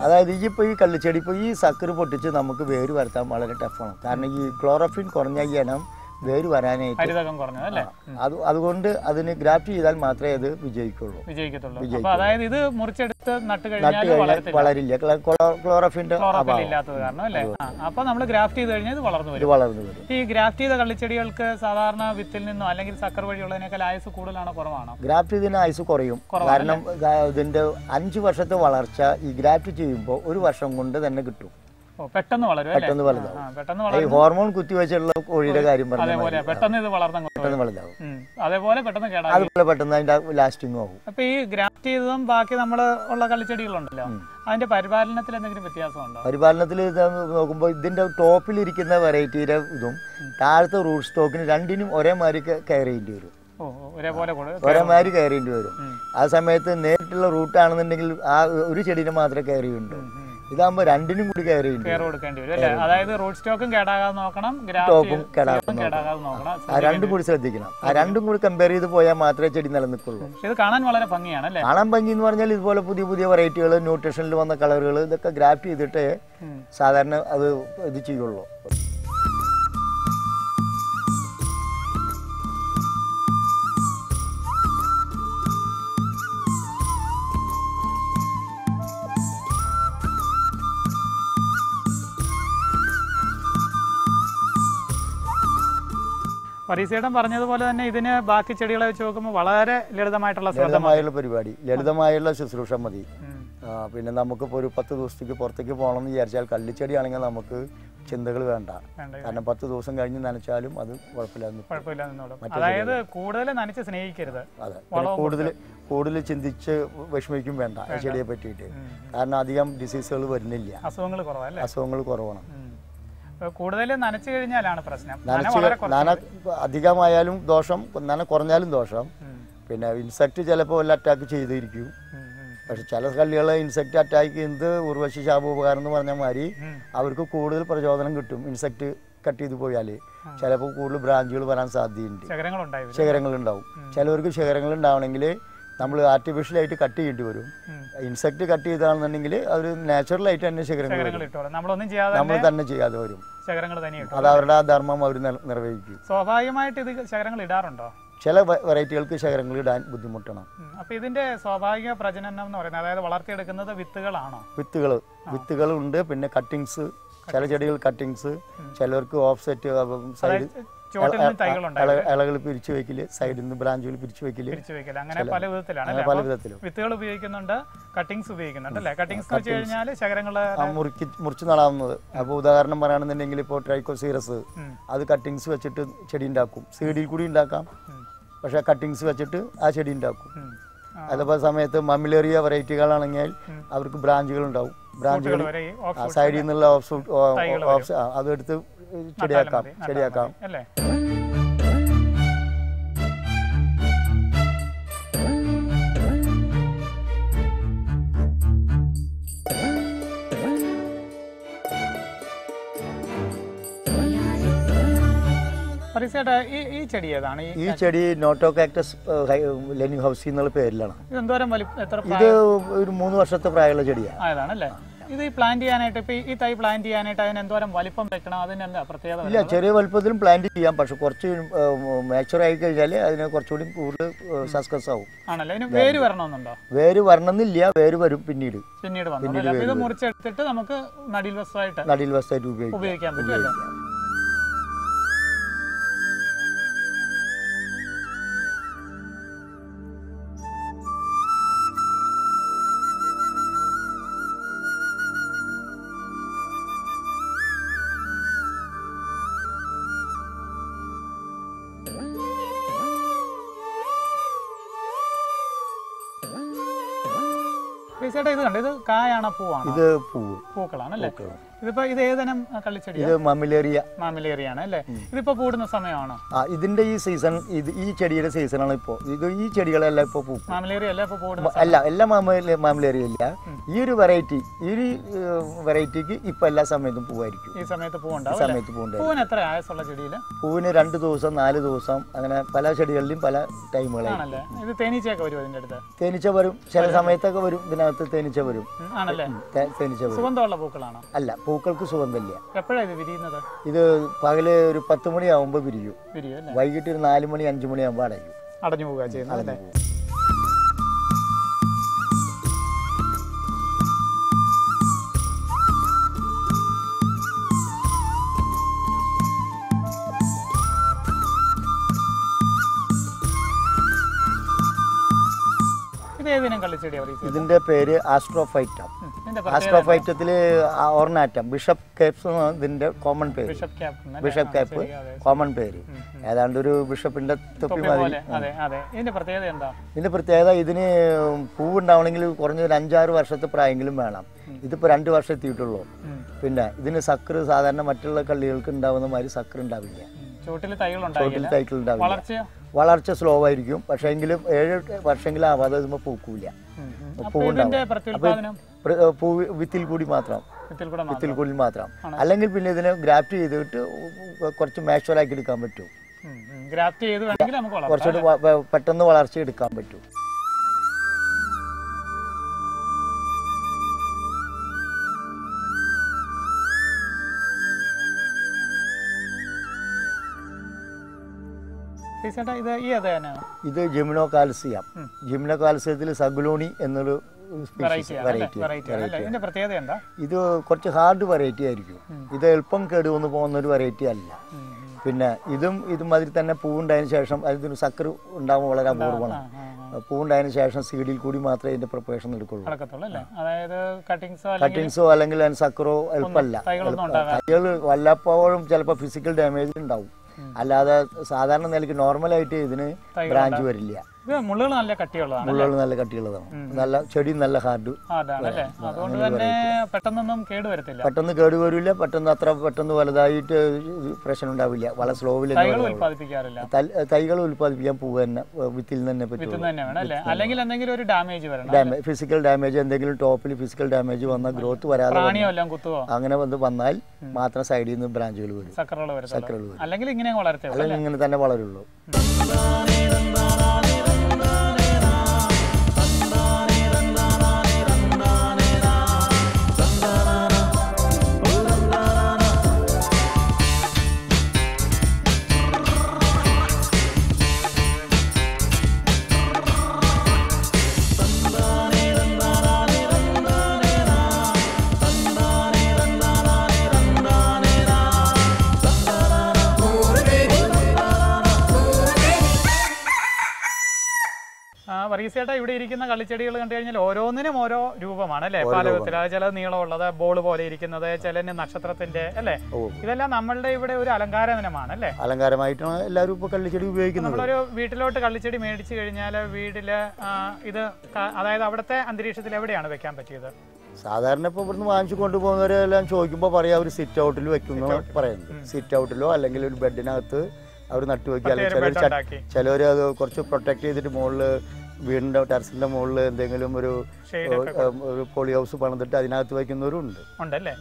അതായത് ഇപ്പൊ ഈ കള്ളിച്ചെടി ഇപ്പൊ ഈ സക്കർ പൊട്ടിച്ച് നമുക്ക് വേര് വരുത്താൻ വളരെ ടഫാണ്. കാരണം ഈ ക്ലോറോഫിൻ കുറഞ്ഞ ഇനം വേര് വരാനായിട്ട് അതുകൊണ്ട് അതിന് ഗ്രാഫ്റ്റ് ചെയ്താൽ മാത്രമേ അത് വിജയിക്കുള്ളൂ. അതായത് ഇത് മുറിച്ചെടുത്ത് നട്ട് വളരില്ല, ക്ലോറോഫിന്റെ അപ്പൊ നമ്മൾ ഗ്രാഫ്റ്റ് ചെയ്ത് കഴിഞ്ഞാൽ വളർന്നു വരും. ഈ ഗ്രാഫ്റ്റ് ചെയ്ത കള്ളിച്ചെടികൾക്ക് സാധാരണ വിത്തിൽ നിന്നോ അല്ലെങ്കിൽ സക്കർ വഴിയുള്ളതിനേക്കാൾ ആയുസ് കൂടുതലാണോ കുറവാണോ? ഗ്രാഫ്റ്റ് ചെയ്തതിന് ആയുസ് കുറയും. കാരണം ഇതിന്റെ 5 വർഷത്തെ വളർച്ച ഈ ഗ്രാഫ്റ്റ് ചെയ്യുമ്പോൾ 1 വർഷം കൊണ്ട് തന്നെ കിട്ടും. പെട്ടെന്ന് വലുതാവും. ഈ ഹോർമോൺ കുത്തിവെച്ചുള്ള കോഴിയുടെ കാര്യം പെട്ടെന്ന് വലുതാവും. അതേപോലെ പെട്ടെന്ന് അതിന്റെ ലാസ്റ്റിംഗ് ആവും. അപ്പൊ ഈ ഗ്രാഫ്റ്റ് ചെയ്തതും ബാക്കി നമ്മൾ ഉള്ള കള്ളിച്ചെടികളുണ്ടല്ലോ, അതിന്റെ പരിപാലനത്തിൽ എന്തെങ്കിലും വ്യത്യാസമുണ്ടോ? പരിപാലനത്തിൽ നോക്കുമ്പോൾ ഇതിന്റെ ടോപ്പിലിരിക്കുന്ന വെറൈറ്റിയുടെ ഇതും താഴത്തെ റൂട്ട് സ്റ്റോക്കിന് രണ്ടിനും ഒരേമാതിരി കെയർ ചെയ്യേണ്ടി വരും. ഒരേമാതിരി കെയർ ചെയ്യേണ്ടി വരും. ആ സമയത്ത് നേരിട്ടുള്ള റൂട്ടാണെന്നുണ്ടെങ്കിൽ ആ ഒരു ചെടീനെ മാത്രമേ കെയർ ചെയ്യുന്നുണ്ട്. ഇതാകുമ്പോ രണ്ടിനും കൂടി കെയർ കൊടുക്കേണ്ടി വരും. അതായത് റൂട്ട് സ്റ്റോക്കും കേടാകാതെ നോക്കണം, ടോപ്പും കേടാകാതെ നോക്കണം. ആ രണ്ടും കൂടി ശ്രദ്ധിക്കണം. ആ രണ്ടും കൂടി കമ്പയർ ചെയ്ത് പോയാൽ മാത്രമേ ചെടി നിലനിൽക്കുള്ളൂ. ഇത് കാണാൻ വളരെ ഭംഗിയാണ്. കാണാൻ ഭംഗി എന്ന് പറഞ്ഞാൽ ഇതുപോലെ പുതിയ പുതിയ വെറൈറ്റികൾ, ന്യൂട്രീഷനിൽ വന്ന കളറുകൾ, ഇതൊക്കെ ഗ്രാഫ്റ്റ് ചെയ്തിട്ട് സാധാരണ അത് ഇത് ചെയ്യുള്ളൂ. പരീസേട്ടൻ പറഞ്ഞതുപോലെ തന്നെ ഇതിന് ബാക്കി ചെടികളെ വെച്ച് നോക്കുമ്പോൾ വളരെ ലളിതമായിട്ടുള്ള പരിപാടി, ലളിതമായുള്ള ശുശ്രൂഷ മതി. പിന്നെ നമുക്കിപ്പോൾ ഒരു 10 ദിവസത്തേക്ക് പുറത്തേക്ക് പോകണം എന്ന് വിചാരിച്ചാൽ കള്ളിച്ചെടിയാണെങ്കിൽ നമുക്ക് ചിന്തകൾ വേണ്ട. കാരണം 10 ദിവസം കഴിഞ്ഞ് നനച്ചാലും അത് കുഴപ്പമില്ല. അതായത് കൂടുതൽ നനച്ച് സ്നേഹിക്കരുത്. അതെ, കൂടുതൽ ചിന്തിച്ച് വിഷമിക്കും വേണ്ട ഈ ചെടിയെ പറ്റിയിട്ട്. കാരണം അധികം ഡിസീസുകൾ വരുന്നില്ല, അസുഖങ്ങൾ കുറവാണ്. കൂടുതൽ നനച്ചു കഴിഞ്ഞാലാണ് പ്രശ്നം. നന അധികമായാലും ദോഷം, നന കുറഞ്ഞാലും ദോഷം. പിന്നെ ഇൻസെക്ട് ചിലപ്പോൾ വല്ല അറ്റാക്ക് ചെയ്തിരിക്കും. പക്ഷെ ചില കള്ളികളെ ഇൻസെക്ട് അറ്റാക്ക് ചെയ്യുന്നത് ഉർവശി ശാപോപകാരം എന്ന് പറഞ്ഞ മാതിരി അവർക്ക് കൂടുതൽ പ്രചോദനം കിട്ടും. ഇൻസെക്ട് കട്ട് ചെയ്ത് പോയാൽ ചിലപ്പോൾ കൂടുതൽ ബ്രാഞ്ചുകൾ വരാൻ സാധ്യതയുണ്ട്, ശിഖരങ്ങൾ ഉണ്ടാവും. ചിലവർക്ക് ശിഖരങ്ങൾ ഉണ്ടാവണമെങ്കിൽ നമ്മൾ ആർട്ടിഫിഷ്യലായിട്ട് കട്ട് ചെയ്യേണ്ടി വരും. ഇൻസെക്ട് കട്ട് ചെയ്താണെന്നുണ്ടെങ്കിൽ അത് നാച്ചുറലായിട്ട് തന്നെ ശിഖരങ്ങൾ നമ്മൾ തന്നെ ചെയ്യാതെ വരും. അത് അവരുടെ ആ ധർമ്മം അവർ നിർവഹിക്കും. സ്വാഭാവികമായിട്ട് ഇത് ശിഖരങ്ങൾ ഇടാറുണ്ടോ? ചില വെറൈറ്റികൾക്ക് ശിഖരങ്ങൾ ഇടാൻ ബുദ്ധിമുട്ടാണ്. അപ്പൊ ഇതിന്റെ സ്വാഭാവിക പ്രജനനം എന്ന് പറയുന്നത് അതായത് വളർത്തിയെടുക്കുന്നത് വിത്തുകളാണോ? വിത്തുകളുണ്ട്. പിന്നെ കട്ടിങ്സ്, ചില ചെടികൾ കട്ടിങ്സ്, ചിലർക്ക് ഓഫ്സെറ്റ് സൈഡ് ഇലകൾ പിരിച്ചു വെക്കല്, സൈഡിൽ നിന്ന് ബ്രാഞ്ചുകൾ പിരിച്ചു വെക്കല്, അങ്ങനെ പല വിധത്തിലും വിത്തുകൾ ഉപയോഗിക്കുന്നുണ്ട്, കട്ടിങ്സ് ഉപയോഗിക്കുന്നുണ്ട് അല്ലേ? കട്ടിങ്സ് വെച്ച് കഴിഞ്ഞാൽ ശകരങ്ങള് മുറിച്ച് നടാവുന്നത്. അപ്പോൾ ഉദാഹരണം പറയുകയാണെന്നുണ്ടെങ്കിൽ ഇപ്പോൾ ട്രൈക്കോസീറസ് അത് കട്ടിങ്സ് വെച്ചിട്ട് ചെടി ഉണ്ടാക്കും. സീഡിൽ കൂടി ഉണ്ടാക്കാം, പക്ഷെ കട്ടിങ്സ് വെച്ചിട്ട് ആ ചെടി ഉണ്ടാക്കും. അതേപോലെ സമയത്ത് മമിലേറിയ വെറൈറ്റികളാണെങ്കിൽ അവർക്ക് ബ്രാഞ്ചുകൾ ഉണ്ടാവും. ബ്രാഞ്ചുകൾ സൈഡിൽ നിന്നുള്ള അതെടുത്ത് ശരിയാക്കാം. പരിസേട്ടാ ഈ ചെടി ഏതാണ്? ഈ ചെടി നോട്ടോ കാക്ടസ് ലെനിങ് ഹൗസി എന്നുള്ള പേരിലാണ്. എന്തോരം ഇത് ഒരു 3 വർഷത്തെ പ്രായമുള്ള ചെടിയാണ്. ആയതാണല്ലേ. ഇത് പ്ലാന്റ് ചെയ്യാനായിട്ട് ഇപ്പൊ ഈ തൈ പ്ലാന്റ് ചെയ്യാനായിട്ട് അതിന് എന്തോരം വലിപ്പം വെക്കണം? അതിന് എന്താ പ്രത്യേകത? ഇല്ല, ചെറിയ വലിപ്പത്തിലും പ്ലാന്റ് ചെയ്യാം. പക്ഷെ കുറച്ച് മാച്ചുർ ആയി കഴിഞ്ഞാൽ അതിന് കുറച്ചുകൂടി കൂടുതൽ സക്സസ് ആവും. ആണല്ലേ. ഇതിന് വേര് വരണമെന്നുണ്ടോ? വേര് വരണമെന്നില്ല, വേര് വരും പിന്നീട് വന്നു. ഇത് മുറിച്ചെടുത്തിട്ട് നമുക്ക് നടീൽ വസ്തുവായിട്ട് ഉപയോഗിക്കാൻ പറ്റും. ചേട്ടാ ഇത് കണ്ടോ, ഇത് കായാണോ പൂവാണോ? ഇത് പൂക്കളാണല്ലേ. ഇതിപ്പോ ഇത് ഏതനം കള്ളിച്ചെടി? ഇത് മാമിലേറിയാണ് അല്ലേ. ഇതിപ്പോ പൂടുന്ന സമയമാണോ? ഇതിന്റെ ഈ സീസൺ, ഈ ചെടിയുടെ സീസണാണ് ഇപ്പോ. ഇത് ഈ ചെടികളെല്ലാം ഇപ്പൊ പൂക്കും. മാമിലേറിയ അല്ല ഇപ്പൊ പൂടുന്ന? അല്ല, എല്ലാ മാമിലേറിയ ഇല്ല. ഈ ഒരു വെറൈറ്റിക്ക് ഇപ്പൊ എല്ലാ സമയത്തും പൂവായിരിക്കും. ഈ സമയത്ത് പൂവുണ്ടാവും. പൂവിന് എത്ര ആയുസുള്ള ചെടിയില്? പൂവിന് 2 ദിവസം 4 ദിവസം അങ്ങനെ പല ചെടികളിലും പല ടൈമുകളാണല്ലേ. ഇത് തേനീച്ചയൊക്കെ വരും അതിന്റെ അടുത്ത്? തേനീച്ച വരും, ചില സമയത്തൊക്കെ വരും. ഇതിനകത്ത് തേനീച്ച വരും. ആണല്ലേ. തേനീച്ച വരും. സുഗന്ധമുള്ള പൂക്കളാണോ? അല്ല, പൂക്കൾക്ക് സുഗന്ധമില്ല. എപ്പോഴാണ് ഇത് വിരിയുന്നത്? ഇത് പകല് ഒരു 10 മണിയാവുമ്പോ വിരിയും. വൈകിട്ട് ഒരു 4 മണി 5 മണിയാകുമ്പോ അടഞ്ഞു പോവുക ചെയ്യുന്നത്. ഇതിന്റെ പേര് ആസ്ട്രോഫൈറ്റം. ആസ്ട്രോഫൈറ്റത്തില് ഓർണാറ്റം, ബിഷപ്പ് കേപ്സ് ഇതിന്റെ കോമൺ പേര്. ബിഷപ്പ് കേപ്പ് കോമൺ പേര്. ഏതാണ്ട് ഒരു ബിഷപ്പിന്റെ തൊപ്പി മാതിരി. ഇതിന്റെ പ്രത്യേകത, ഇതിന് പൂവുണ്ടാവണമെങ്കിൽ കുറഞ്ഞൊരു 5-6 വർഷത്തെ പ്രായമെങ്കിലും വേണം. ഇതിപ്പോ 2 വർഷം എത്തിയിട്ടുള്ളൂ. പിന്നെ ഇതിന് സക്കർ സാധാരണ മറ്റുള്ള കള്ളികൾക്ക് ഉണ്ടാവുന്ന മാതിരി സക്കർ ഉണ്ടാവില്ല. ചോട്ടിൽ തൈകൾ ഉണ്ടാവില്ല. വളർച്ച സ്ലോ ആയിരിക്കും. പക്ഷെ എങ്കിലും 7 വർഷമെങ്കിലും ആവാതെ ഇതുമ്പോൾ പൂക്കൂല. പൂവുണ്ടാവും. പൂ വിത്തിൽ കൂടി മാത്രം. അല്ലെങ്കിൽ പിന്നെ ഇതിനെ ഗ്രാഫ്റ്റ് ചെയ്തിട്ട് കുറച്ച് മാച്ചുവറാക്കി എടുക്കാൻ പറ്റും. കുറച്ചുകൂടി പെട്ടെന്ന് വളർച്ച എടുക്കാൻ പറ്റും. ഇത് ജിംനോകാൽസിയം. ജിംനോകാൽസിയത്തിൽ സഗുലോണി എന്നൊരു ഇത് കുറച്ച് ഹാർഡ് വെറൈറ്റി ആയിരിക്കും. ഇത് എളുപ്പം കേടുവന്ന് പോകുന്ന ഒരു വെറൈറ്റി അല്ല. പിന്നെ ഇതുമാതിരി തന്നെ പൂവുണ്ടായതിനു ശേഷം അതിന് സക്കർ ഉണ്ടാകുമ്പോൾ വളരെ അപൂർവമാണ്. പൂവുണ്ടായതിനു ശേഷം സീഡിൽ കൂടി മാത്രമേ ഇതിന്റെ പ്രിപ്പറേഷൻ എടുക്കുള്ളൂ. കട്ടിങ്സോ അല്ലെങ്കിൽ സക്കറോ എളുപ്പമല്ല. തൈകൾ വല്ലപ്പോഴും ചിലപ്പോൾ ഫിസിക്കൽ ഡാമേജ് ഉണ്ടാവും. അല്ലാതെ സാധാരണ നിലയ്ക്ക് നോർമലായിട്ട് ഇതിന് ബ്രാഞ്ച് വരില്ല. മുള്ളുകൾ നല്ല കട്ടിയുള്ളതാണ്. നല്ല ചെടി നല്ല ഹാർഡ്. പെട്ടെന്ന് കേടുവരില്ല. പെട്ടെന്ന് വലുതായിട്ട് പ്രശ്നം ഉണ്ടാവില്ല. വളരെ സ്ലോവിൽ തൈകൾ ഉൽപ്പാദിപ്പിക്കാൻ പൂവ് തന്നെ വിത്തിൽ തന്നെ പറ്റും. ഫിസിക്കൽ ഡാമേജ് എന്തെങ്കിലും ടോപ്പിൽ ഫിസിക്കൽ ഡാമേജ് വന്നാൽ ഗ്രോത്ത് വരാതെ അങ്ങനെ വന്നാൽ മാത്രം സൈഡിൽ നിന്ന് ബ്രാഞ്ചുകൾ വരും. സക്കറുകൾ വരും. അല്ലെങ്കിൽ ഇങ്ങനെ തന്നെ വളരുള്ളൂ. വർഗീസേട്ടാ, ഇവിടെ ഇരിക്കുന്ന കള്ളിച്ചെടികൾ കണ്ടു കഴിഞ്ഞാൽ ഓരോന്നിനും ഓരോ രൂപമാണ് അല്ലേ? പല വിധത്തിൽ. ചിലത് നീളമുള്ളത്, ബോൾ പോലെ ഇരിക്കുന്നത്, ചിലന് നക്ഷത്രത്തിന്റെ അല്ലേ? ഇതെല്ലാം നമ്മളുടെ ഇവിടെ ഒരു അലങ്കാരമാണ് അല്ലേ? അലങ്കാരമായിട്ടാണ് എല്ലാവരും ഇപ്പൊ കള്ളിച്ചെടി ഉപയോഗിക്കുന്നത്. നമ്മളൊരു വീട്ടിലോട്ട് കള്ളിച്ചെടി മേടിച്ചു കഴിഞ്ഞാൽ വീട്ടില് ഇത് അതായത് അവിടുത്തെ അന്തരീക്ഷത്തിൽ എവിടെയാണ് വെക്കാൻ പറ്റിയത്? സാധാരണ ഇപ്പോൾ ഇവിടുന്ന് വാങ്ങിച്ചു കൊണ്ടുപോകുന്നവരെല്ലാം ചോദിക്കുമ്പോൾ പറയാം അവർ സിറ്റ് ഔട്ടിൽ വെക്കുന്ന പറയുന്നത്. സിറ്റ് ഔട്ടിലോ അല്ലെങ്കിൽ ഒരു ബെഡിനകത്ത് അവർ നട്ടുവെക്കുക. അല്ലെങ്കിൽ ചിലർ അത് കുറച്ച് പ്രൊട്ടക്ട് ചെയ്തിട്ട് മുകളിൽ വീടിൻ്റെ ടെറസിൻ്റെ മുകളിൽ എന്തെങ്കിലും ഒരു പോളി ഹൗസ് പണിതിട്ട് അതിനകത്ത് വയ്ക്കുന്നവരും ഉണ്ട്. ഉണ്ടല്ലേ?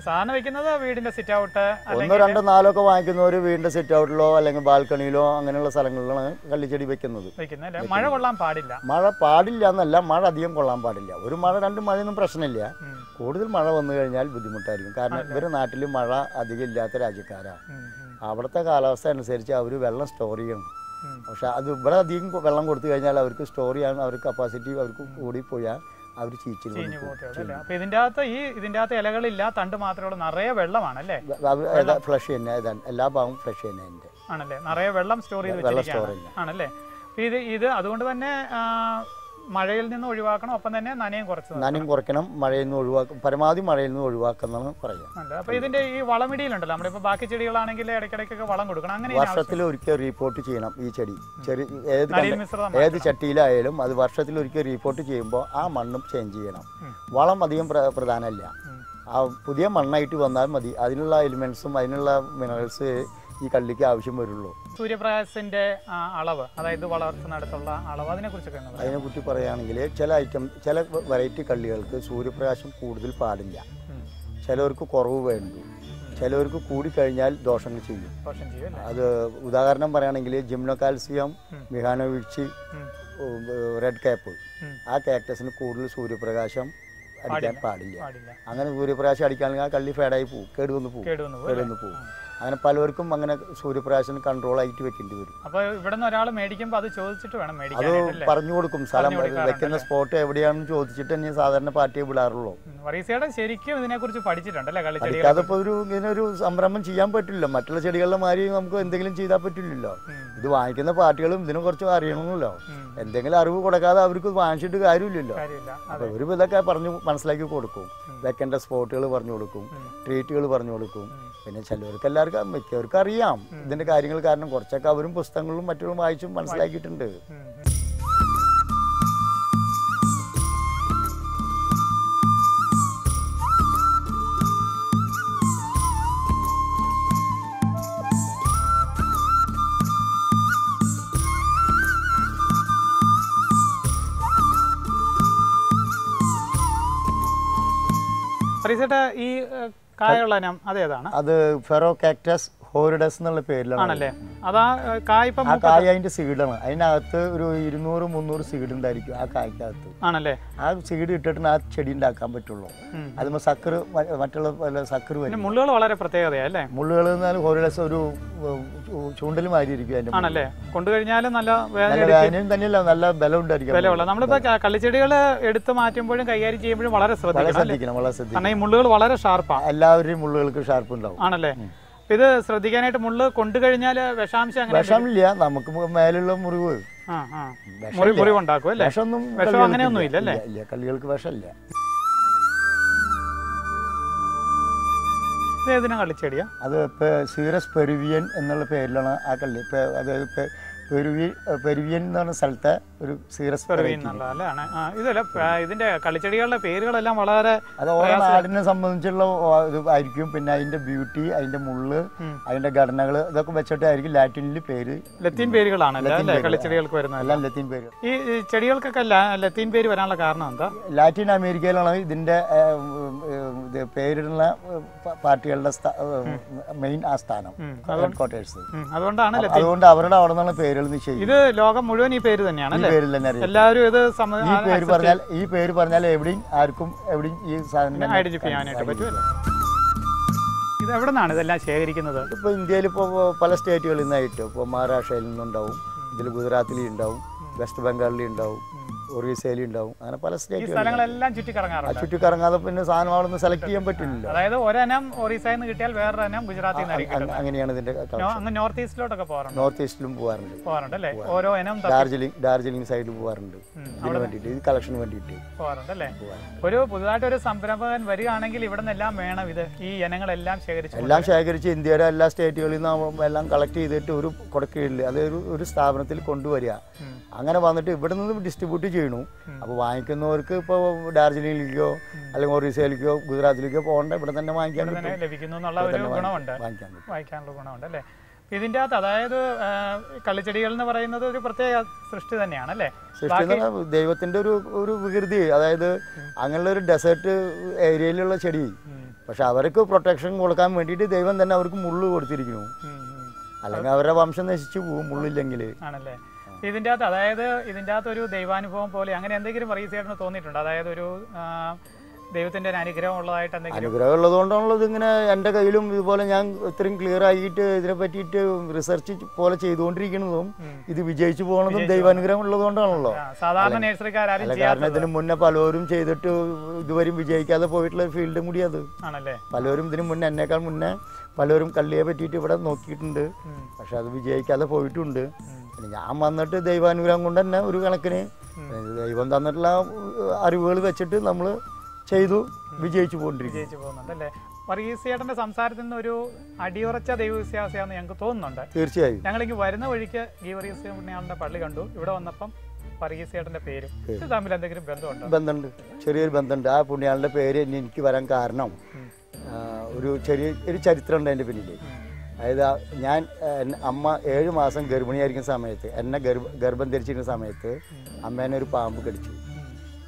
സാധനം വെക്കുന്നത് വീടിന്റെ സിറ്റ് ഔട്ട് 1, 2, 4 ഒക്കെ വാങ്ങിക്കുന്നവർ വീടിന്റെ സിറ്റ് ഔട്ടിലോ അല്ലെങ്കിൽ ബാൽക്കണിയിലോ അങ്ങനെയുള്ള സ്ഥലങ്ങളിലാണ് കള്ളിച്ചെടി വെക്കുന്നത്. മഴ കൊള്ളാൻ പാടില്ല. മഴ പാടില്ല എന്നല്ല, മഴ അധികം കൊള്ളാൻ പാടില്ല. ഒരു മഴ 2 മഴയൊന്നും പ്രശ്നമില്ല. കൂടുതൽ മഴ വന്നു കഴിഞ്ഞാൽ ബുദ്ധിമുട്ടായിരിക്കും. കാരണം ഇവരുടെ നാട്ടിൽ മഴ അധികം ഇല്ലാത്ത രാജ്യക്കാരാണ്. അവിടുത്തെ കാലാവസ്ഥ അനുസരിച്ച് അവർ വെള്ളം സ്റ്റോർ ചെയ്യണം. പക്ഷെ അത് ഇവിടെ അധികം വെള്ളം കൊടുത്തു കഴിഞ്ഞാൽ അവർക്ക് സ്റ്റോർ ചെയ്യാൻ അവർക്ക് കപ്പാസിറ്റി അവർക്ക് കൂടിപ്പോയാൽ അവർ ചീഞ്ഞു പോകും. അപ്പൊ ഇതിന്റെ അകത്ത് ഇലകളില്ല, തണ്ട് മാത്രമേ ഉള്ളൂ. നിറയെ വെള്ളമാണല്ലേ? ഫ്ലഷ് തന്നെ, എല്ലാ ഭാഗവും ഫ്ലഷ് തന്നെ ആണല്ലേ? നിറയെ വെള്ളം സ്റ്റോർ ചെയ്ത് ആണല്ലേ? ഇത് അതുകൊണ്ട് തന്നെ മഴയിൽ നിന്ന് ഒഴിവാക്കണം, ഒപ്പം തന്നെ നനയും കുറയ്ക്കണം. മഴയിൽ നിന്ന് ഒഴിവാക്കും, പരമാവധി മഴയിൽ നിന്ന് ഒഴിവാക്കുന്നതാണ് പറയാം. അപ്പൊ ഇതിന്റെ ഈ വളമിടിയിലുണ്ടല്ലോ, നമ്മളിപ്പോ ബാക്കി ചെടികളാണെങ്കിൽ ഇടയ്ക്കിടയ്ക്കൊക്കെ വളം കൊടുക്കണം. അങ്ങനെ വർഷത്തിൽ ഒരിക്കൽ റിപ്പോർട്ട് ചെയ്യണം. ഈ ചെടി ഏത് ചട്ടിയിലായാലും അത് വർഷത്തിൽ ഒരിക്കൽ റിപ്പോർട്ട് ചെയ്യുമ്പോൾ ആ മണ്ണും ചേഞ്ച് ചെയ്യണം. വളം അധികം പ്രധാനമല്ല, ആ പുതിയ മണ്ണായിട്ട് വന്നാൽ മതി. അതിനുള്ള എലിമെന്റ്സും അതിനുള്ള മിനറൽസ് ഈ കള്ളിക്ക് ആവശ്യം വരുള്ളൂ. സൂര്യപ്രകാശത്തിന്റെ അളവ്, അതായത് വളർത്തുന്നിടത്തുള്ള അളവ്, അതിനെക്കുറിച്ച് പറയുകയാണെങ്കിൽ ചില വെറൈറ്റി കള്ളികൾക്ക് സൂര്യപ്രകാശം കൂടുതൽ പാടില്ല. ചിലവർക്ക് കുറവ് വേണ്ടു, ചിലവർക്ക് കൂടിക്കഴിഞ്ഞാൽ ദോഷങ്ങൾ ചെയ്യും. അത് ഉദാഹരണം പറയുകയാണെങ്കിൽ ജിംനോകാൽസിയം, മിഹാനോവിച്ച്, റെഡ് ക്യാപ്പ്, ആ കാക്ടസിന് കൂടുതൽ സൂര്യപ്രകാശം അടിക്കാൻ പാടില്ല. അങ്ങനെ സൂര്യപ്രകാശം അടിക്കുകയാണെങ്കിൽ ആ കള്ളി ഫേഡായി പോകും, കേടുവന്ന് പോകും. അങ്ങനെ പലവർക്കും അങ്ങനെ സൂര്യപ്രകാശം കൺട്രോൾ ആയിട്ട് വെക്കേണ്ടി വരും. അപ്പോൾ ഇവിടുന്ന് ഒരാൾ മേടിക്കുമ്പോൾ അത് ചോദിച്ചിട്ട് വേണം മേടിക്കാൻ. അത് പറഞ്ഞു കൊടുക്കും, സ്ഥലം വെക്കുന്ന സ്പോട്ട് എവിടെയാണെന്ന് ചോദിച്ചിട്ട് തന്നെ സാധാരണ പാർട്ടിയെ വിടാറുള്ളൂ. വറീസേട്ടൻ ശരിക്കും ഇതിനെക്കുറിച്ച് പഠിച്ചിട്ടുണ്ടല്ലേ? അതിപ്പോ ഇങ്ങനെ ഒരു സംരംഭം ചെയ്യാൻ പറ്റില്ല. മറ്റുള്ള ചെടികളുടെ മാതിരി നമുക്ക് എന്തെങ്കിലും ചെയ്താൽ പറ്റില്ലല്ലോ. ഇത് വാങ്ങിക്കുന്ന പാർട്ടികളും ഇതിനെ കുറച്ച് അറിയണമല്ലോ. എന്തെങ്കിലും അറിവ് കൊടുക്കാതെ അവർക്ക് വാങ്ങിച്ചിട്ട് കാര്യമില്ലല്ലോ. അപ്പൊ ഒരു ഇതൊക്കെ പറഞ്ഞു മനസ്സിലാക്കി കൊടുക്കും. വെക്കേണ്ട സ്പോട്ടുകൾ പറഞ്ഞു കൊടുക്കും, ട്രീറ്റുകൾ പറഞ്ഞു കൊടുക്കും. പിന്നെ ചിലവർക്ക് എല്ലാവർക്കും മിക്കവർക്കും അറിയാം ഇതിന്റെ കാര്യങ്ങൾ. കാരണം കുറച്ചൊക്കെ അവരും പുസ്തകങ്ങളും മറ്റും വായിച്ചും മനസ്സിലാക്കിയിട്ടുണ്ട്. ഈ കായുള്ള ഇനം അതേതാണ്? അത് ഫെറോ കാക്ടസ് ഹോറിഡസ് എന്നുള്ള പേരിലാണ്. ആണല്ലേ? അതാ കായ് അതിന്റെ സീഡാണ്. അതിനകത്ത് ഒരു 200-300 സീഡ് ഉണ്ടായിരിക്കും ആ കായ്ക്കകത്ത്. ആണല്ലേ? ആ സീഡ് ഇട്ടിട്ട് ആ ചെടി ഉണ്ടാക്കാൻ പറ്റുള്ളൂ. അതുമ്പോൾ സക്കർ, മറ്റുള്ള സക്കർ വരും. മുള്ളുകൾ വളരെ പ്രത്യേകതയല്ലേ? മുള്ളുകൾ എന്നാൽ ഹോറിഡസ് ഒരു ചൂണ്ടൽ മാതിരി ഇരിക്കും അതിന്റെ. ആണല്ലേ? കൊണ്ടുകഴിഞ്ഞാലും നല്ല വേദനയും തന്നെയല്ല, നല്ല ബലം ഉണ്ടായിരിക്കും. നമ്മളിപ്പോ കള്ളിച്ചെടികൾ എടുത്തു മാറ്റുമ്പോഴും കൈകാര്യം ചെയ്യുമ്പോഴും വളരെ ശ്രദ്ധിക്കണം. കാരണം ഈ മുള്ളുകൾ വളരെ ഷാർപ്പാണ്. എല്ലാവരുടെയും മുള്ളുകൾക്ക് ഷാർപ്പ് ഉണ്ടാവും. ആണല്ലേ? ഇത് ശ്രദ്ധിക്കാനായിട്ട്. മുള്ള് കൊണ്ടു കഴിഞ്ഞാൽ വിഷമില്ല, നമുക്ക് മേലുള്ള മുറിവ് മുറിവുണ്ടാക്കും അല്ലേ? വിഷം അങ്ങനെയൊന്നും ഇല്ല അല്ലേ? കള്ളികൾക്ക് വിഷമില്ല. ഏതിനാ കള്ളിച്ചെടിയാ? അത് സീറസ് പെരുവിയൻ എന്നുള്ള പേരിലാണ് ആ കള്ളി. അതായത് പെരുവിയൻ എന്ന് പറഞ്ഞ സ്ഥലത്തെ ഒരു സീറസ് പെരുവിയൻ ഇതല്ല. ഇതിന്റെ കളിച്ചെടികളുടെ പേരുകളെല്ലാം വളരെ ഓരോ നാടിനെ സംബന്ധിച്ചുള്ള ഇത് ആയിരിക്കും. പിന്നെ അതിന്റെ ബ്യൂട്ടി, അതിന്റെ മുള്ള്, അതിന്റെ ഘടനകൾ ഇതൊക്കെ വെച്ചിട്ടായിരിക്കും ലാറ്റിനിൽ പേര്. ലത്തീൻ പേരുകളാണ് കളിച്ചെടികൾക്ക് വരുന്നത്, എല്ലാം ലത്തീൻ പേര്. ഈ ചെടികൾക്കൊക്കെ ലത്തീൻ പേര് വരാനുള്ള കാരണം എന്താ? ലാറ്റിൻ അമേരിക്കയിലാണ് ഇതിന്റെ പേരുള്ള പാർട്ടികളുടെ മെയിൻ ആസ്ഥാനം, ഹെഡ് ക്വാർട്ടേഴ്സ്. അതുകൊണ്ട് അവരുടെ അവിടെ നിന്നുള്ള പേരുകൾ നിശ്ചയിക്കും. ഇത് ലോകം മുഴുവൻ ഈ പേര് തന്നെയാണ്. എല്ലാവരും ഈ പേര് പറഞ്ഞാൽ എവിടെയും ആർക്കും എവിടെയും ഈ സാധനം ഐഡന്റിഫൈ ചെയ്യാനായിട്ട് പറ്റുമല്ലോ. ഇത് എവിടെ നിന്നാണ് ഇതെല്ലാം ശേഖരിക്കുന്നത്? ഇപ്പോൾ ഇന്ത്യയിൽ ഇപ്പോൾ പല സ്റ്റേറ്റുകളിൽ നിന്നായിട്ട്, ഇപ്പോൾ മഹാരാഷ്ട്രയിൽ നിന്നുണ്ടാവും, ഇതിൽ ഗുജറാത്തിൽ ഉണ്ടാവും, വെസ്റ്റ് ബംഗാളിൽ ഉണ്ടാവും, ഒറീസയിൽ ഉണ്ടാവും. അങ്ങനെ പല സ്ഥലങ്ങളെല്ലാം ചുറ്റിക്കറങ്ങാതെ പിന്നെ സാധനം അവിടെ നിന്ന് സെലക്ട് ചെയ്യാൻ പറ്റില്ല. അതായത് ഒരെനം ഒറീസയിൽ നിന്ന് കിട്ടിയാൽ വേറൊരെനം ഗുജറാത്തിൽ നിന്ന്. അങ്ങനെയാണ് ഇതിന്റെ. നോർത്ത് ഈസ്റ്റിലോട്ടൊക്കെ പോകാറുണ്ട്. നോർത്ത് ഈസ്റ്റിലും പോകാറുണ്ട് അല്ലേ? ഓരോ ഇനം ഡാർജിലിംഗ് സൈഡിൽ പോകാറുണ്ട്. ഇതിന് വേണ്ടിയിട്ട്, ഇത് കളക്ഷന് വേണ്ടിയിട്ട് പോകാറുണ്ടല്ലേ? ഒരു പുതുതായിട്ട് ഒരു സംരംഭകൻ വരികയാണെങ്കിൽ ഇവിടെ നിന്നെല്ലാം വേണം ഇത്, ഈ ഇനങ്ങളെല്ലാം ശേഖരിച്ച് ഇന്ത്യയുടെ എല്ലാ സ്റ്റേറ്റുകളിൽ നിന്നും എല്ലാം കളക്ട് ചെയ്തിട്ട് ഒരു കൊടുക്കുകയില്ല, അത് ഒരു സ്ഥാപനത്തിൽ കൊണ്ടുവരിക. അങ്ങനെ വന്നിട്ട് ഇവിടെ നിന്ന് ഡിസ്ട്രിബ്യൂട്ട് ചെയ്യണു. അപ്പോൾ വാങ്ങിക്കുന്നവർക്ക് ഇപ്പോൾ ഡാർജിലിംഗിലേക്കോ അല്ലെങ്കിൽ ഒറീസയിലേക്കോ ഗുജറാത്തിലേക്കോ പോകേണ്ട, ഇവിടെ തന്നെ വാങ്ങിക്കാൻ ലഭിക്കുന്നു എന്നുള്ള ഒരു ഗുണമുണ്ട്, വാങ്ങിക്കാനുള്ള ഗുണമുണ്ട് അല്ലേ? ഇതിൻ്റെ അകത്ത് അതായത് കള്ളിച്ചെടികൾ എന്ന് പറയുന്നത് ഒരു പ്രത്യേക സൃഷ്ടി തന്നെയാണ് അല്ലേ? സൃഷ്ടി ദൈവത്തിന്റെ ഒരു വികൃതി. അതായത് അങ്ങനെയുള്ള ഒരു ഡെസേർട്ട് ഏരിയയിലുള്ള ചെടി, പക്ഷെ അവർക്ക് പ്രൊട്ടക്ഷൻ കൊടുക്കാൻ വേണ്ടിയിട്ട് ദൈവം തന്നെ അവർക്ക് മുള്ളു കൊടുത്തിരിക്കുന്നു. അല്ലെങ്കിൽ അവരുടെ വംശം നശിച്ചു പോകും മുള്ളില്ലെങ്കിൽ. ആണല്ലേ? ഇതിൻ്റെ അകത്ത് അതായത് ഇതിൻ്റെ അകത്ത് ഒരു ദൈവാനുഭവം പോലെ അങ്ങനെ എന്തെങ്കിലും വർഗീസിയേട്ടന് തോന്നിയിട്ടുണ്ട്? അതായത് ഒരു ദൈവത്തിന്റെ ഒരു അനുഗ്രഹം ഉള്ളതായിട്ട് എന്തെങ്കിലും? അനുഗ്രഹം ഉള്ളതുകൊണ്ടാണല്ലോ ഇതിങ്ങനെ എൻ്റെ കയ്യിലും ഇതുപോലെ ഞാൻ ഇത്രയും ക്ലിയർ ആയിട്ട് ഇതിനെ പറ്റിയിട്ട് റിസർച്ച് പോലെ ചെയ്തുകൊണ്ടിരിക്കുന്നതും ഇത് വിജയിച്ചു പോകുന്നതും ദൈവാനുഗ്രഹം ഉള്ളതുകൊണ്ടാണല്ലോ. സാധാരണ നേഴ്സറിക്കാരും കാരണം ഇതിന് മുന്നേ പലരും ചെയ്തിട്ട് ഇതുവരെയും വിജയിക്കാതെ പോയിട്ടുള്ള ഫീൽഡും കൂടി അത് ആണല്ലേ? പലരും ഇതിന് മുന്നേ എന്നേക്കാൾ മുന്നേ പലരും കള്ളിയെ പറ്റിയിട്ട് ഇവിടെ നോക്കിയിട്ടുണ്ട്, പക്ഷെ അത് വിജയിക്കാതെ പോയിട്ടുണ്ട്. ഞാൻ വന്നിട്ട് ദൈവാനുഗ്രഹം കൊണ്ട് തന്നെ ഒരു കണക്കിന് ദൈവം തന്നിട്ടുള്ള അറിവുകൾ വെച്ചിട്ട് നമ്മൾ ചെയ്തു വിജയിച്ചു പോകുന്നുണ്ടല്ലേ? വർഗീസിയേട്ടന്റെ സംസാരത്തിൽ നിന്ന് ഒരു അടിയുറച്ച ദൈവവിശ്വാസിയാണെന്ന് ഞങ്ങൾക്ക് തോന്നുന്നുണ്ട്. തീർച്ചയായും. ഞങ്ങളിങ്ങ് വരുന്ന വഴിക്ക് ഗീവർഗീസ് പുണ്യാളന്റെ പള്ളി കണ്ടു. ഇവിടെ വന്നപ്പം വർഗീസിയേട്ടന്റെ പേരും ഇത് തമ്മിൽ എന്തെങ്കിലും ബന്ധമുണ്ടോ? ബന്ധമുണ്ട്, ചെറിയൊരു ബന്ധമുണ്ട്. ആ പുണ്യാളന്റെ പേര് എനിക്ക് വരാൻ കാരണം ഒരു ചരിത്രം ഉണ്ട് എൻ്റെ പിന്നിൽ. അതായത് ഞാൻ അമ്മ 7 മാസം ഗർഭിണിയായിരിക്കുന്ന സമയത്ത്, എന്നെ ഗർഭം ധരിച്ചിരുന്ന സമയത്ത് അമ്മേനെ ഒരു പാമ്പ് കടിച്ചു.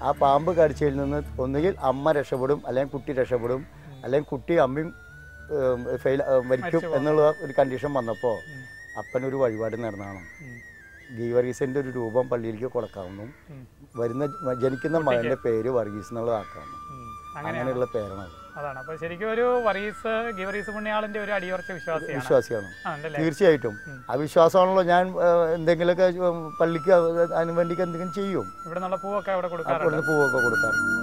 ആ പാമ്പ് കടിച്ചതിൽ നിന്ന് ഒന്നുകിൽ അമ്മ രക്ഷപ്പെടും, അല്ലെങ്കിൽ കുട്ടി രക്ഷപ്പെടും, അല്ലെങ്കിൽ കുട്ടി അമ്മയും മരിക്കും എന്നുള്ള ഒരു കണ്ടീഷൻ വന്നപ്പോൾ അപ്പനൊരു വഴിപാട് നടന്നതാണ്. ഗീവർഗീസിൻ്റെ ഒരു രൂപം പള്ളിയിലേക്ക് കൊടുക്കാവുന്നു, ജനിക്കുന്ന മകൻ്റെ പേര് വർഗീസ് എന്നുള്ളതാക്കാവുന്നു. അങ്ങനെയുള്ള പേരാണ്. അതാണ്. അപ്പോൾ ശരിക്കും ഒരു ഗീവർഗീസ് പുണ്യാളന്റെ ഒരു അടിയുറച്ച വിശ്വാസിയാണ്. തീർച്ചയായിട്ടും ആ വിശ്വാസമാണല്ലോ ഞാൻ എന്തെങ്കിലുമൊക്കെ പള്ളിക്ക് അതിന് വേണ്ടി എന്തെങ്കിലും ചെയ്യും. ഇവിടെ നിന്നുള്ള പൂവൊക്കെ അവിടെ കൊടുക്കാറുണ്ട്. പൂവൊക്കെ കൊടുക്കാറുണ്ട്.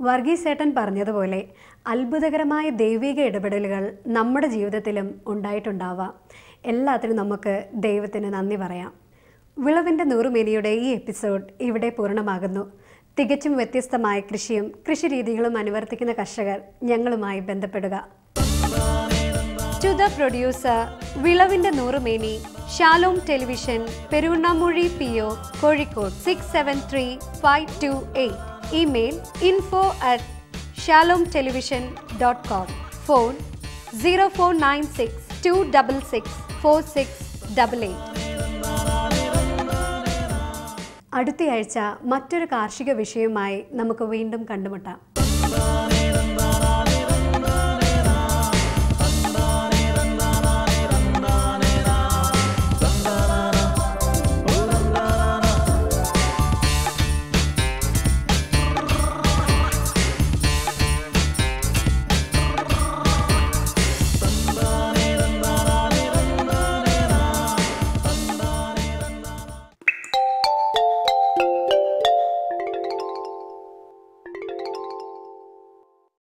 വർഗീസേട്ടൻ പറഞ്ഞതുപോലെ അത്ഭുതകരമായ ദൈവിക ഇടപെടലുകൾ നമ്മുടെ ജീവിതത്തിലും ഉണ്ടായിട്ടുണ്ടാവാം. എല്ലാത്തിനും നമുക്ക് ദൈവത്തിന് നന്ദി പറയാം. വിളവിൻ്റെ നൂറുമേനിയുടെ ഈ എപ്പിസോഡ് ഇവിടെ പൂർണ്ണമാകുന്നു. തികച്ചും വ്യത്യസ്തമായ കൃഷിയും കൃഷിരീതികളും അനുവർത്തിക്കുന്ന കർഷകർ ഞങ്ങളുമായി ബന്ധപ്പെടുക. ടു ദ പ്രൊഡ്യൂസർ, വിളവിൻ്റെ നൂറുമേനി, Shalom television, Peruvannamuzhi PO, Kozhikode 673528. Email info@shalomtelevision.com. Phone 0496 266 4688. അടുത്തയാഴ്ച മറ്റൊരു കാർഷിക വിഷയവുമായി നമുക്ക് വീണ്ടും കണ്ടുമുട്ടാം.